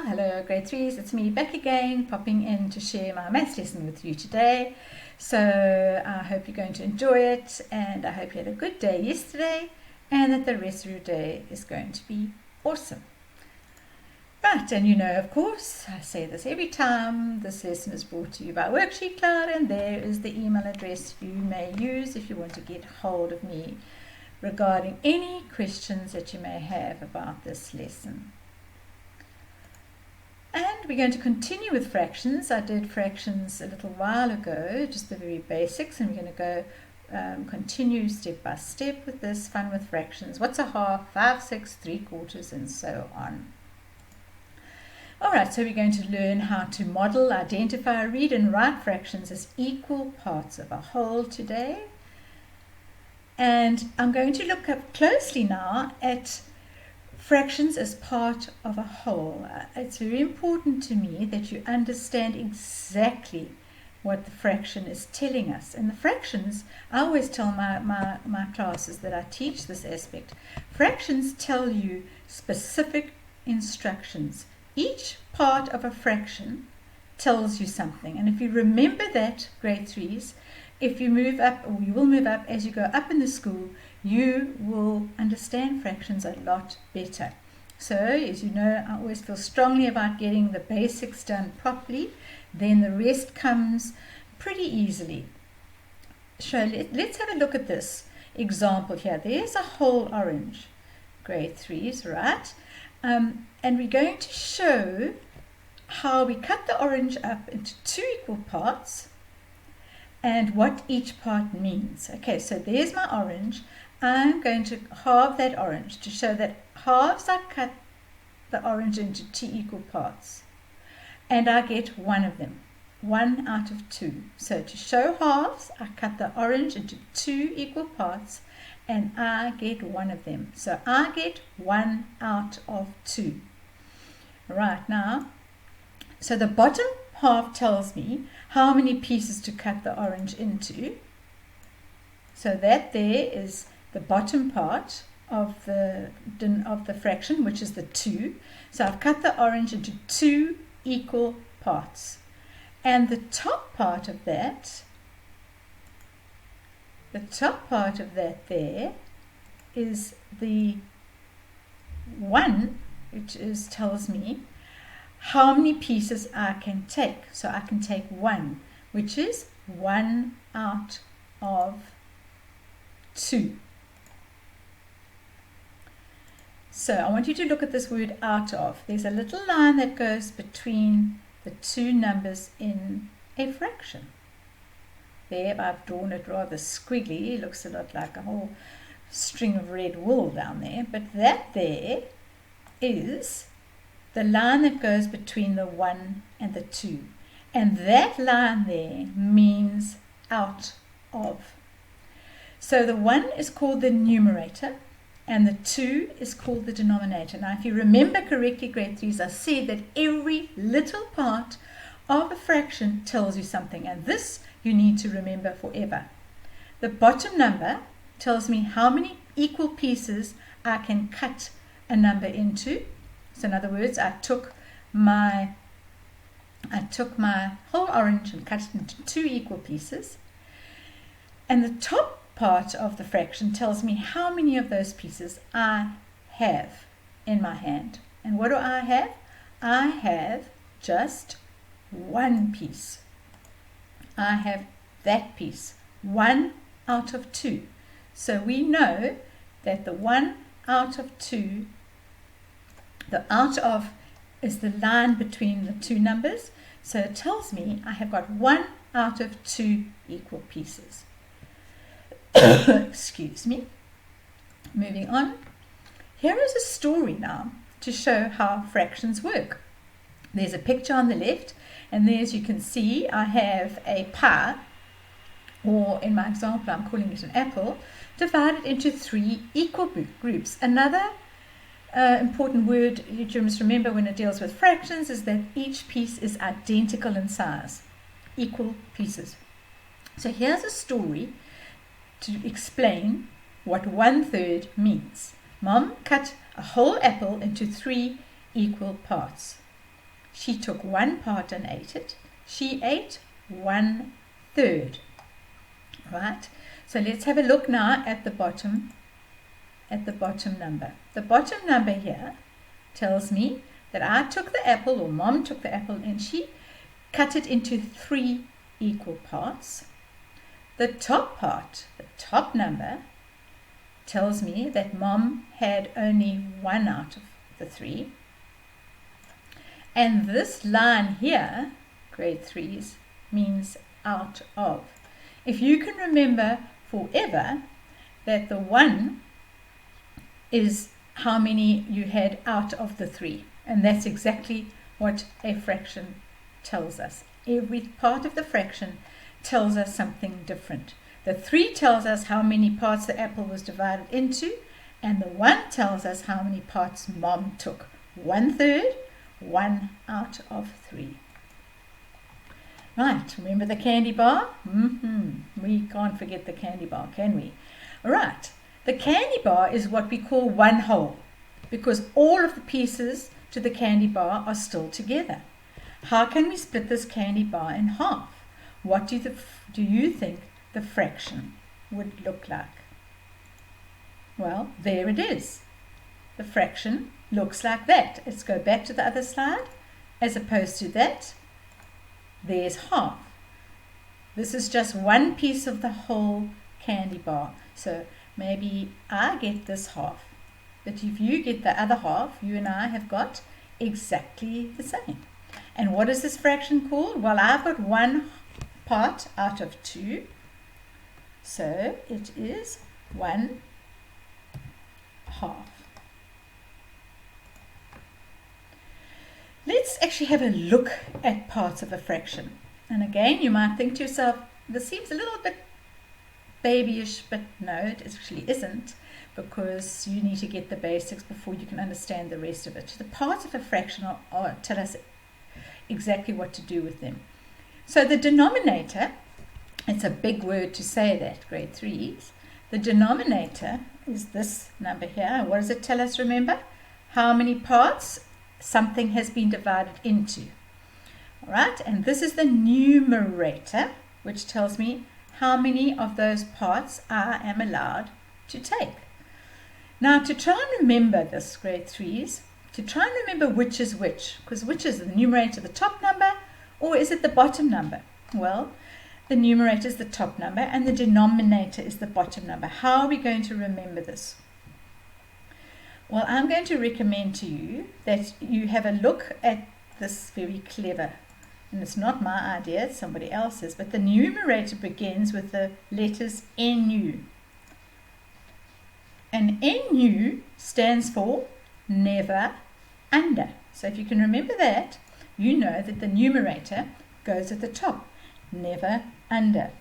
Hello grade 3s, it's me back again, popping in to share my maths lesson with you today. So I hope you're going to enjoy it, and I hope you had a good day yesterday and that the rest of your day is going to be awesome. Right, and you know, of course, I say this every time, this lesson is brought to you by WorksheetCloud, and there is the email address you may use if you want to get hold of me regarding any questions that you may have about this lesson. And we're going to continue with fractions. I did fractions a little while ago, just the very basics, and we're going to go continue step by step with this fun with fractions. What's a half, 5, 6, 3/4, and so on. Alright, so we're going to learn how to model, identify, read and write fractions as equal parts of a whole today. And I'm going to look up closely now at fractions as part of a whole. It's very important to me that you understand exactly what the fraction is telling us. And the fractions, I always tell my classes that I teach this aspect, fractions tell you specific instructions. Each part of a fraction tells you something. And if you remember that, grade 3s, if you move up, or you will move up as you go up in the school, you will understand fractions a lot better. So, as you know, I always feel strongly about getting the basics done properly, then the rest comes pretty easily. So let's have a look at this example here. There's a whole orange, grade 3s, right? And we're going to show how we cut the orange up into 2 equal parts and what each part means. Okay, so there's my orange. I'm going to halve that orange to show that halves I cut the orange into 2 equal parts, and I get one of them, 1 out of 2. So to show halves, I cut the orange into 2 equal parts and I get one of them. So I get 1 out of 2. Right, now, so the bottom half tells me how many pieces to cut the orange into. So that there is the bottom part of the fraction, which is the 2. So I've cut the orange into 2 equal parts. And the top part of that, there is the 1, which tells me how many pieces I can take. So I can take 1, which is 1 out of 2. So I want you to look at this word out of. There's a little line that goes between the 2 numbers in a fraction. There, I've drawn it rather squiggly. It looks a lot like a whole string of red wool down there. But that there is the line that goes between the 1 and the 2. And that line there means out of. So the 1 is called the numerator and the 2 is called the denominator. Now if you remember correctly, grade 3s, I said that every little part of a fraction tells you something, and this you need to remember forever. The bottom number tells me how many equal pieces I can cut a number into. So in other words, I took my whole orange and cut it into 2 equal pieces. And the top part of the fraction tells me how many of those pieces I have in my hand. And what do I have? I have just 1 piece. I have that piece, 1 out of 2. So we know that the 1 out of 2, the out of is the line between the 2 numbers. So it tells me I have got 1 out of 2 equal pieces. Excuse me. Moving on. Here is a story now to show how fractions work. There's a picture on the left, and there, as you can see, I have a pie, or in my example I'm calling it an apple, divided into 3 equal groups. Another important word you must remember when it deals with fractions is that each piece is identical in size, equal pieces. So here's a story to explain what 1/3 means. Mom cut a whole apple into 3 equal parts. She took 1 part and ate it. She ate 1/3. Right? So let's have a look now at the bottom number. The bottom number here tells me that I took the apple, or Mom took the apple, and she cut it into 3 equal parts. The top part, the top number, tells me that Mom had only 1 out of the 3. And this line here, grade 3s, means out of. If you can remember forever that the 1 is how many you had out of the 3. And that's exactly what a fraction tells us. Every part of the fraction tells us something different. The 3 tells us how many parts the apple was divided into, and the 1 tells us how many parts Mom took. 1/3, 1 out of 3. Right, remember the candy bar? We can't forget the candy bar, can we? Right, the candy bar is what we call one whole, because all of the pieces to the candy bar are still together. How can we split this candy bar in half? What do you think the fraction would look like? Well, there it is. The fraction looks like that. Let's go back to the other slide. As opposed to that, there's half. This is just one piece of the whole candy bar. So maybe I get this half, but if you get the other half, you and I have got exactly the same. And what is this fraction called? Well, I've got 1 part out of 2, so it is 1/2. Let's actually have a look at parts of a fraction. And again, you might think to yourself, this seems a little bit babyish, but no, it actually isn't, because you need to get the basics before you can understand the rest of it. The parts of a fraction tell us exactly what to do with them. So the denominator, it's a big word to say that, grade 3s. The denominator is this number here. What does it tell us, remember? How many parts something has been divided into. All right, and this is the numerator, which tells me how many of those parts I am allowed to take. Now, to try and remember this, grade 3s, to try and remember which is which, because which is the numerator, the top number, or is it the bottom number? Well, the numerator is the top number and the denominator is the bottom number. How are we going to remember this? Well, I'm going to recommend to you that you have a look at this very clever, and it's not my idea, it's somebody else's, but the numerator begins with the letters NU. And NU stands for never under. So if you can remember that, you know that the numerator goes at the top, never under.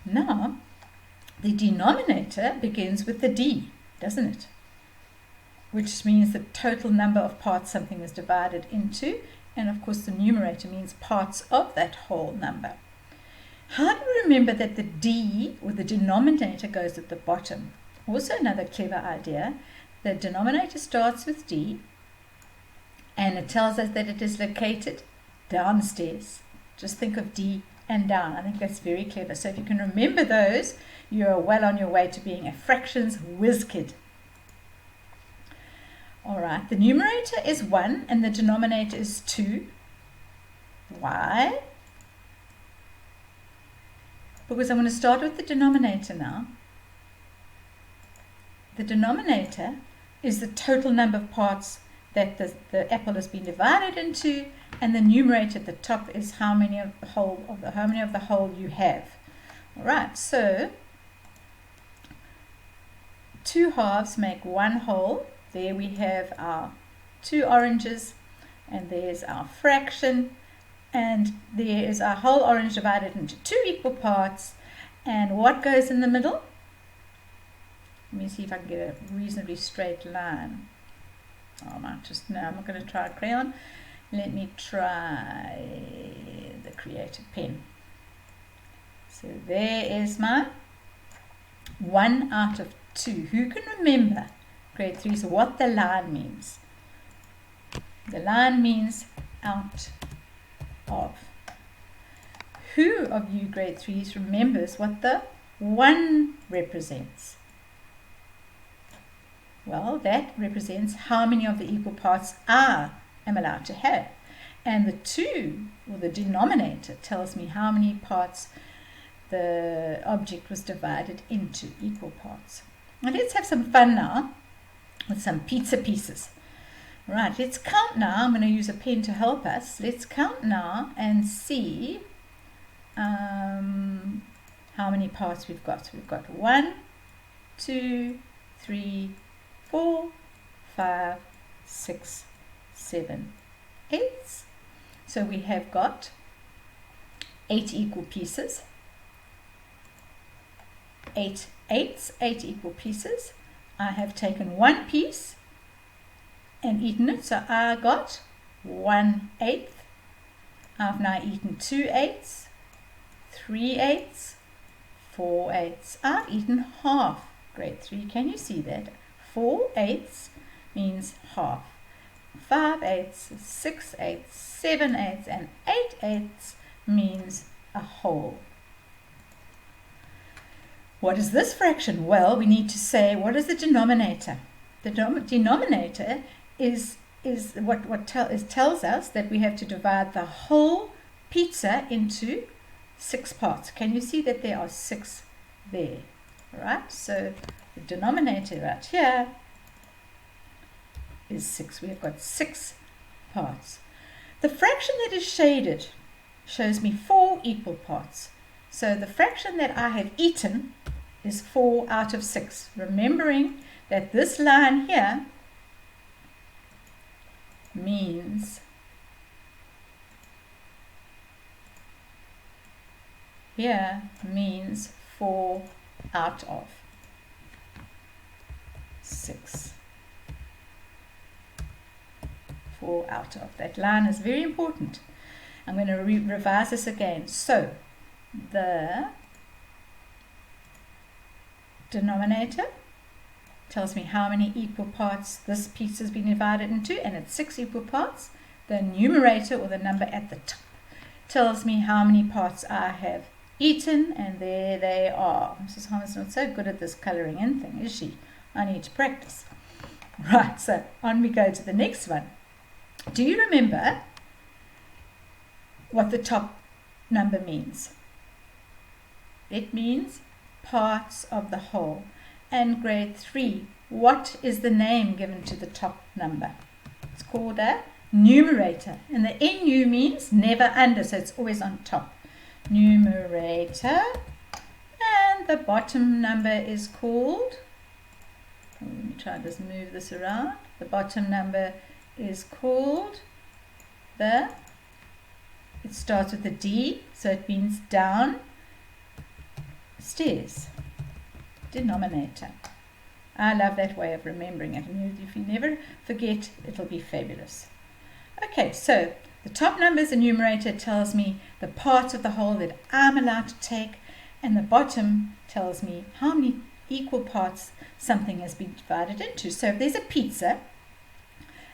Now, the denominator begins with the D, doesn't it? Which means the total number of parts something is divided into, and of course the numerator means parts of that whole number. How do we remember that the D, or the denominator, goes at the bottom? Also another clever idea. The denominator starts with D, and it tells us that it is located downstairs. Just think of D and down. I think that's very clever. So if you can remember those, you are well on your way to being a fractions whiz kid. All right, the numerator is 1 and the denominator is 2. Why? Because I'm going to start with the denominator now. The denominator is the total number of parts that the apple has been divided into, and the numerator at the top is how many of the whole you have. All right, so 2 halves make 1 whole. There we have our 2 oranges, and there's our fraction, and there is our whole orange divided into 2 equal parts. And what goes in the middle? Let me see if I can get a reasonably straight line. Oh, I'm not going to try a crayon. Let me try the creative pen. So there is my 1 out of 2. Who can remember, grade 3, so what the line means? The line means out of. Who of you grade 3s remembers what the 1 represents? Well, that represents how many of the equal parts I am allowed to have. And the 2, or the denominator, tells me how many parts the object was divided into equal parts. Now let's have some fun now with some pizza pieces. Right, let's count now. I'm going to use a pen to help us. Let's count now and see how many parts we've got. We've got 1, 2, 3, 4, 5, 6, 7, 8. So we have got 8 equal pieces. 8 eighths, 8 equal pieces. I have taken 1 piece and eaten it, so I got 1/8. I've now eaten 2/8, 3/8, 4/8. I've eaten half, grade 3. Can you see that? 4/8 means half. 5/8, 6/8, 7/8, and 8/8 means a whole. What is this fraction? Well, we need to say, what is the denominator? The denominator tells us that we have to divide the whole pizza into 6 parts. Can you see that there are 6 there? Right? So the denominator right here is 6. We have got 6 parts. The fraction that is shaded shows me 4 equal parts. So the fraction that I have eaten is 4 out of 6. Remembering that this line here means means 4 out of 6. 4 out of. That line is very important. I'm going to revise this again. So the denominator tells me how many equal parts this piece has been divided into, and it's 6 equal parts. The numerator, or the number at the top, tells me how many parts I have eaten, and there they are. Mrs. Thomas not so good at this colouring in thing, is she? I need to practice. Right, so on we go to the next one. Do you remember what the top number means? It means parts of the whole. And grade 3, what is the name given to the top number? It's called a numerator. And the NU means never under, so it's always on top. Numerator. And the bottom number is called, let me try and just move this around. The bottom number is called it starts with a D, so it means down stairs. Denominator. I love that way of remembering it, and if you never forget, it'll be fabulous. Okay, so the top number is a numerator. It tells me the parts of the whole that I'm allowed to take, and the bottom tells me how many equal parts something has been divided into. So if there's a pizza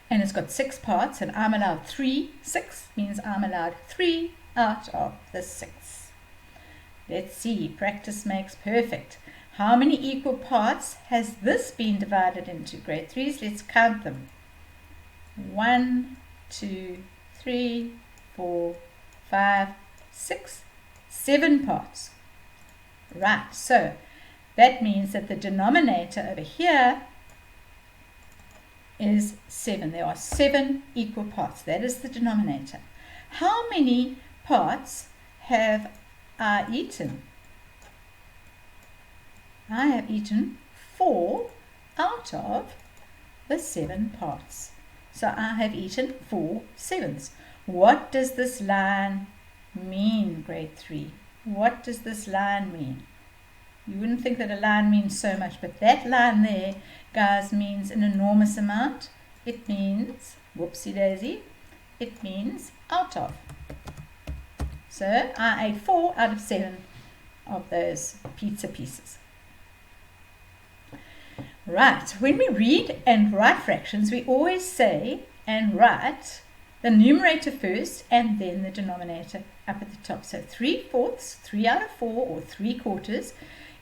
and it's got 6 parts and I'm allowed 3, 6 means I'm allowed 3 out of the 6. Let's see, practice makes perfect. How many equal parts has this been divided into, grade 3s? Let's count them. 1, 2, 3, 4, 5, 6, 7 parts. Right, so that means that the denominator over here is 7. There are 7 equal parts. That is the denominator. How many parts have I eaten? I have eaten 4 out of the 7 parts. So I have eaten 4 7s. What does this line mean, grade 3? What does this line mean? You wouldn't think that a line means so much, but that line there, guys, means an enormous amount. It means, whoopsie daisy, it means out of. So I ate 4 out of 7 of those pizza pieces. Right, when we read and write fractions, we always say and write the numerator first and then the denominator up at the top. So 3/4, 3 out of 4, or 3/4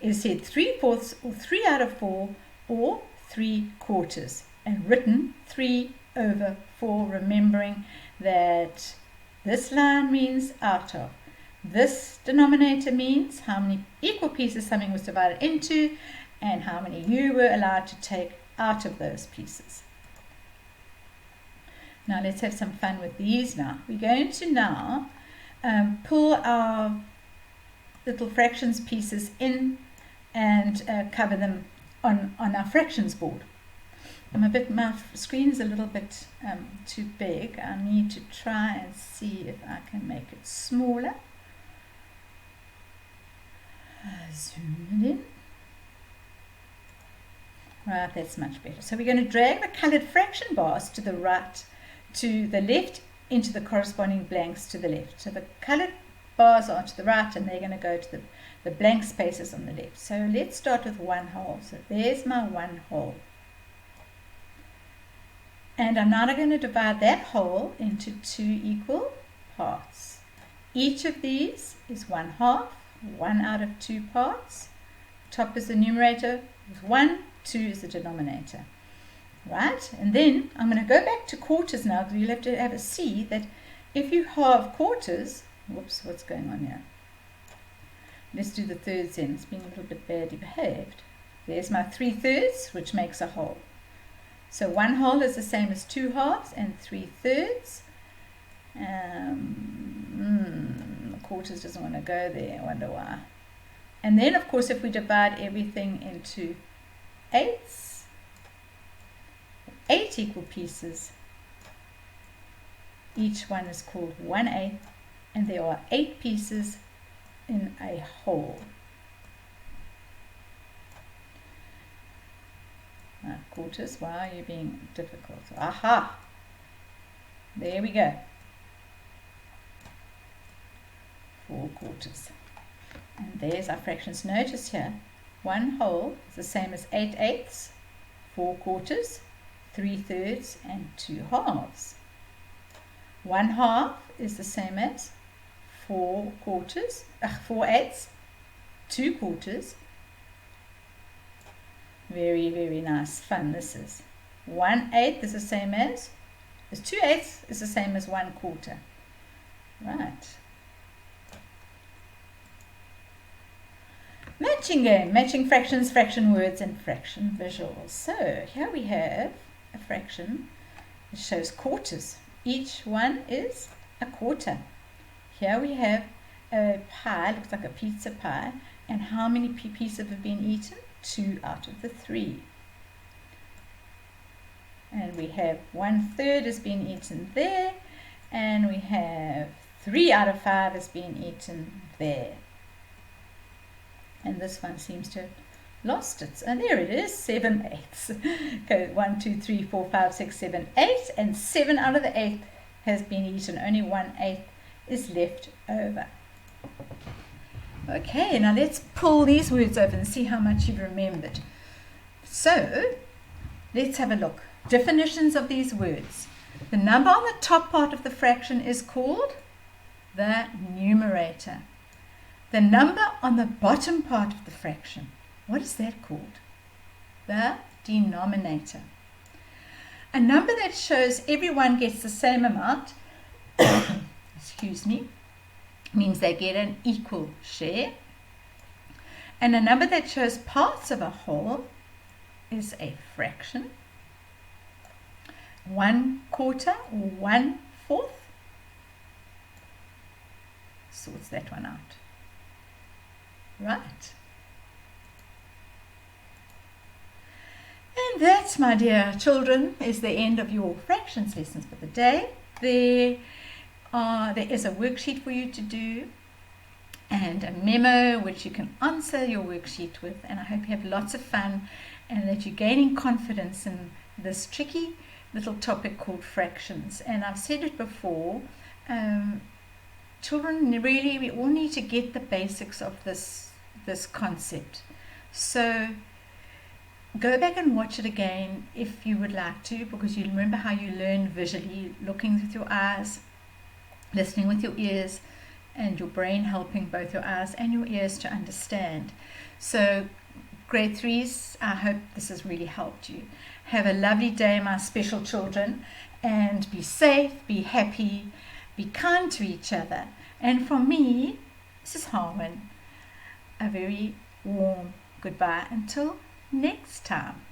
is said 3/4 or 3 out of 4 or 3/4, and written 3/4, remembering that this line means out of. This denominator means how many equal pieces something was divided into and how many you were allowed to take out of those pieces. Now let's have some fun with these now. We're going to now pull our little fractions pieces in and cover them on our fractions board. My screen is a little bit too big. I need to try and see if I can make it smaller. Zoom it in. Right, that's much better. So we're going to drag the colored fraction bars to the right, to the left, into the corresponding blanks to the left. So the colored bars are to the right and they're going to go to the blank spaces on the left. So let's start with 1/2. So there's my 1/2. And I'm now going to divide that whole into 2 equal parts. Each of these is 1/2, 1 out of 2 parts. Top is the numerator with 1, 2 is the denominator. Right? And then I'm going to go back to quarters now, because you'll have to see that if you halve quarters, whoops, what's going on here? Let's do the thirds then. It's being a little bit badly behaved. There's my 3/3, which makes a whole. So 1/2 is the same as 2 halves, and 3/3. Quarters doesn't want to go there. I wonder why. And then, of course, if we divide everything into 8s, 8 equal pieces, each one is called 1/8, and there are 8 pieces in a whole. Quarters, why are you being difficult? Aha! There we go. 4/4. And there's our fractions. Notice here, 1/2 is the same as 8/8, 4/4, 3/3, and 2 halves. 1/2 is the same as 4/4, 4/8, 2/4. Very, very nice, fun this is. 1/8 is the same as 2/8 is the same as 1/4. Right. Matching game, matching fractions, fraction words, and fraction visuals. So here we have a fraction that shows quarters. Each one is a quarter. Here we have a pie, looks like a pizza pie, and how many pieces have been eaten? 2 out of the 3. And we have 1/3 has been eaten there, and we have 3 out of 5 has been eaten there. And this one seems to have lost it. And there it is, 7/8. Okay, 1, 2, 3, 4, 5, 6, 7, 8, and 7 out of the 8 has been eaten. Only 1/8 is left over. Okay, now let's pull these words over and see how much you've remembered. So, let's have a look. Definitions of these words. The number on the top part of the fraction is called the numerator. The number on the bottom part of the fraction, what is that called? The denominator. A number that shows everyone gets the same amount, excuse me, means they get an equal share. And a number that shows parts of a whole is a fraction. 1/4 or 1/4 sorts that one out. Right. And that, my dear children, is the end of your fractions lessons for the day. There is a worksheet for you to do and a memo which you can answer your worksheet with, and I hope you have lots of fun and that you're gaining confidence in this tricky little topic called fractions. And I've said it before, children, really, we all need to get the basics of this concept. So Go back and watch it again if you would like to, because you remember how you learn visually, looking with your eyes, listening with your ears, and your brain helping both your eyes and your ears to understand. So grade 3s, I hope this has really helped you. Have a lovely day, my special children, and be safe, be happy, be kind to each other. And from me, Mrs. Harmon, a very warm goodbye until next time.